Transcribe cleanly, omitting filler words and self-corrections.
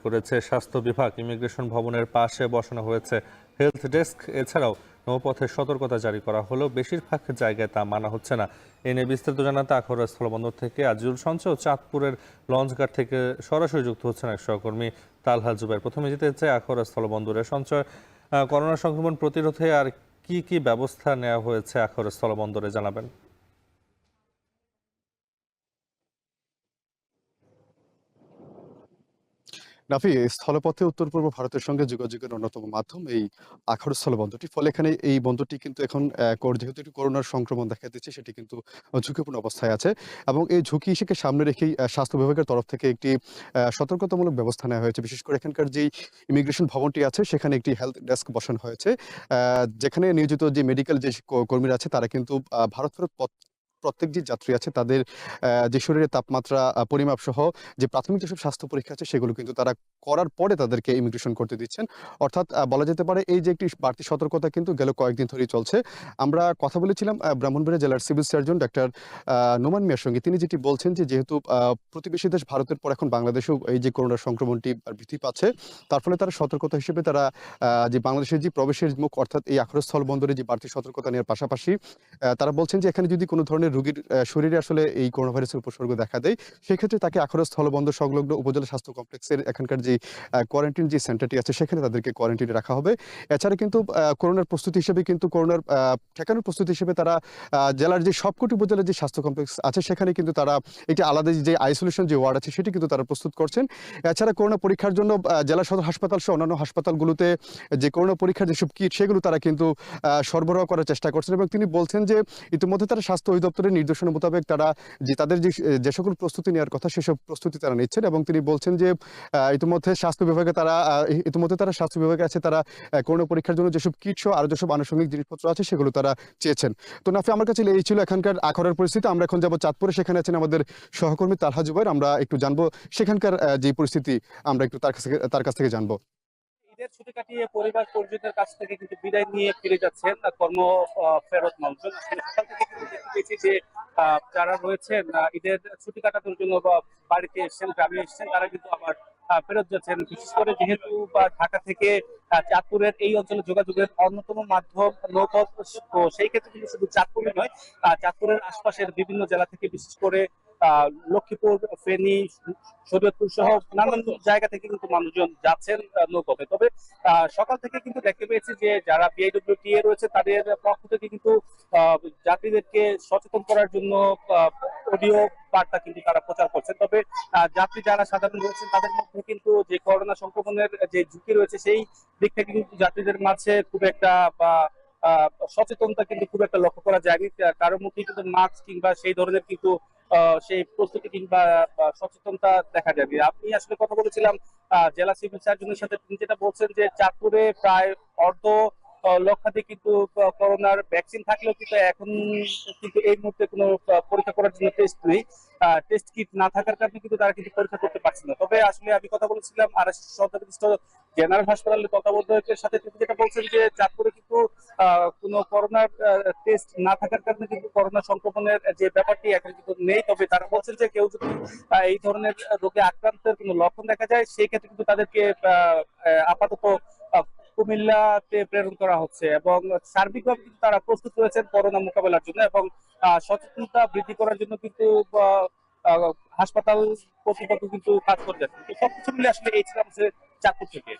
করেছে স্বাস্থ্য বিভাগ। ইমিগ্রেশন ভবনের পাশে বসানো হয়েছে হেলথ ডেস্ক। এছাড়াও নৌপথে সতর্কতা জারি করা হলেও বেশিরভাগ জায়গায় তা মানা হচ্ছে না। এ নিয়ে বিস্তারিত জানাতে আখাউড়া স্থলবন্দর থেকে আজিজুল সঞ্চয় ও চাঁদপুরের লঞ্চঘাট থেকে সরাসরি যুক্ত হচ্ছেন এক সহকর্মী তালহা জুবাইর। প্রথমে যেতে চাই আখাউড়া স্থলবন্দরের সঞ্চয়। করোনা সংক্রমণ প্রতিরোধে আর কি কি ব্যবস্থা নেওয়া হয়েছে আখাউড়া স্থলবন্দরে জানাবেন। নাফি, স্থলপথে উত্তর পূর্ব ভারতের সঙ্গে যোগাযোগের অন্যতম মাধ্যম এই আখাউড়া স্থলবন্দরটি। ফলে এখানে এই বন্দরটি কিন্তু এখন যেহেতু একটু করোনার সংক্রমণ দেখা দিচ্ছে, সেটি কিন্তু ঝুঁকিপূর্ণ অবস্থায় আছে এবং এই ঝুঁকি ইস্যুকে সামনে রেখেই স্বাস্থ্য বিভাগের তরফ থেকে একটি সতর্কতামূলক ব্যবস্থা নেওয়া হয়েছে। বিশেষ করে এখানকার যেই ইমিগ্রেশন ভবনটি আছে সেখানে একটি হেলথ ডেস্ক বসানো হয়েছে, যেখানে নিয়োজিত যে মেডিকেল যে কর্মীরা আছে তারা কিন্তু ভারত ফেরত প্রত্যেক যে যাত্রী আছে তাদের যে শরীরের তাপমাত্রা পরিমাপ সহ যে প্রাথমিক যেসব স্বাস্থ্য পরীক্ষা আছে সেগুলো কিন্তু তারা করার পরে তাদেরকে ইমিগ্রেশন করতে দিচ্ছেন। অর্থাৎ বলা যেতে পারে এই যে একটি বাড়তি সতর্কতা কিন্তু গেল কয়েকদিন ধরেই চলছে। আমরা কথা বলেছিলাম ব্রাহ্মণবাড়িয়া জেলার সিভিল সার্জন ডাক্তার নোমান মিয়ার সঙ্গে। তিনি যেটি বলছেন যে যেহেতু প্রতিবেশী দেশ ভারতের পর এখন বাংলাদেশেও এই যে করোনা সংক্রমণটি বৃদ্ধি পাচ্ছে, তার ফলে তারা সতর্কতা হিসেবে তারা যে বাংলাদেশের যে প্রবেশের মুখ অর্থাৎ এই আখাউড়া স্থলবন্দরে যে বাড়তি সতর্কতা নেওয়ার পাশাপাশি তারা বলছেন যে এখানে যদি কোনো ধরনের রোগীর শরীরে আসলে এই করোনা ভাইরাসের উপসর্গ দেখা দেয়, সেক্ষেত্রে তাকে আখাউড়া স্থলবন্দর সংলগ্ন উপজেলা স্বাস্থ্য কমপ্লেক্সের এখানকার যে কোয়ারেন্টিন যে সেন্টারটি আছে সেখানে তাদেরকে কোয়ারেন্টিনে রাখা হবে। এছাড়া কিন্তু করোনার প্রস্তুতি হিসেবে কিন্তু করোনার ঠেকানোর প্রস্তুতি হিসেবে তারা জেলার যে সবকটি উপজেলার যে স্বাস্থ্য কমপ্লেক্স আছে সেখানে কিন্তু তারা একটি আলাদা যে আইসোলেশন যে ওয়ার্ড আছে সেটি কিন্তু তারা প্রস্তুত করছেন। এছাড়া করোনা পরীক্ষার জন্য জেলা সদর হাসপাতাল সহ অন্যান্য হাসপাতালগুলোতে যে করোনা পরীক্ষার যেসব কিট সেগুলো তারা কিন্তু সরবরাহ করার চেষ্টা করছেন এবং তিনি বলছেন যে ইতিমধ্যে তারা স্বাস্থ্য অধিদপ্তরের নির্দেশনা মোতাবেক তারা যে তাদের যে সকল প্রস্তুতি নেওয়ার কথা সেসব প্রস্তুতি তারা নিচ্ছেন এবং তিনি বলছেন যে ইতিমধ্যে স্বাস্থ্য বিভাগে তারা স্বাস্থ্য বিভাগে আছে তারা করোনা পরীক্ষার জন্য যেসব কিট সহ আরো যেসব আনুষঙ্গিক জিনিসপত্র আছে সেগুলো তারা চেয়েছেন। তো নাফি, আমার কাছে এই ছিল এখানকার আখাউড়ার পরিস্থিতি। আমরা এখন যাবো চাঁদপুরে, সেখানে আছেন আমাদের সহকর্মী তালহা জুবাইর। আমরা একটু জানবো সেখানকার যে পরিস্থিতি, আমরা একটু তার কাছ থেকে জানবো। ঈদের ছুটি কাটিয়ে পরিবার পরিজনদের কাছ থেকে কিন্তু বিদায় নিয়ে ফিরে যাচ্ছেন কর্ম ফেরত মানুষজন। সকাল থেকে কিন্তু দেখতে পেয়েছি যে যারা রয়েছেন ঈদের ছুটি কাটানোর জন্য বা বাড়িতে এসেছেন, গ্রামে এসেছেন, তারা কিন্তু আবার ফেরত যাচ্ছেন। বিশেষ করে যেহেতু ঢাকা থেকে চাঁদপুরের এই অঞ্চলে যোগাযোগের অন্যতম মাধ্যম নৌপথ, তো সেই ক্ষেত্রে কিন্তু শুধু চাঁদপুরে নয়, চাঁদপুরের আশপাশের বিভিন্ন জেলা থেকে বিশেষ করে লক্ষ্মীপুর, ফেনী, শরীয়তপুর সহ নানান জায়গা থেকে কিন্তু মানুষজন যাচ্ছেন নৌপথে। তবে সকাল থেকে কিন্তু দেখতে পেয়েছি যে যারা বিআইডব্লিউটিএ রয়েছে তাদের পক্ষ থেকে কিন্তু যাত্রীদেরকে সচেতন করার জন্য অডিও বার্তা কিন্তু তারা প্রচার করছেন। তবে যাত্রী যারা সাধারণ রয়েছেন তাদের মধ্যে কিন্তু যে করোনা সংক্রমণের যে ঝুঁকি রয়েছে সেই দিক থেকে কিন্তু যাত্রীদের মাঝে খুব একটা বা সচেতনতা কিন্তু খুব একটা লক্ষ্য করা যায়নি। কারোর মধ্যে কিন্তু মাস্ক কিংবা সেই ধরনের কিন্তু সেই প্রস্তুতি কিংবা সচেতনতা দেখা যাবে। আপনি আসলে কথা বলেছিলাম জেলা সিভিল সার্জনের সাথে, তিনি যেটা বলছেন যে চাঁদপুরে প্রায় অর্ধ লক্ষাধিক কিন্তু করোনার ভ্যাকসিন থাকলেও কিন্তু এখন কিন্তু এই মুহূর্তে কোনো পরীক্ষা করার জন্য টেস্ট নেই, টেস্ট কিট না থাকার কারণে কিন্তু তারা কিন্তু পরীক্ষা করতে পারছে না। তবে আসলে আমি কথা বলেছিলাম আর সদরস্থ জেনারেল হাসপাতালের তত্ত্বাবধায়কের সাথে, তিনি যেটা বলছেন যে চাঁদপুরে কিন্তু কোনো করোনার টেস্ট না থাকার কারণে কিন্তু করোনা সংক্রমণের যে ব্যাপারটি এখন কিন্তু নেই। তবে তারা বলছেন যে কেউ যদি এই ধরনের রোগে আক্রান্তের কোনো লক্ষণ দেখা যায় সেই ক্ষেত্রে কিন্তু তাদেরকে আপাতত কুমিল্লাতে প্রেরণ করা হচ্ছে এবং সার্বিকভাবে কিন্তু তারা প্রস্তুত রয়েছেন করোনা মোকাবেলার জন্য এবং সচেতনতা বৃদ্ধি করার জন্য কিন্তু হাসপাতাল কর্তৃপক্ষ কিন্তু কাজ করে যাচ্ছে। তো সবকিছু মিলে আসলে এই ছিল চাঁদপুর থেকে।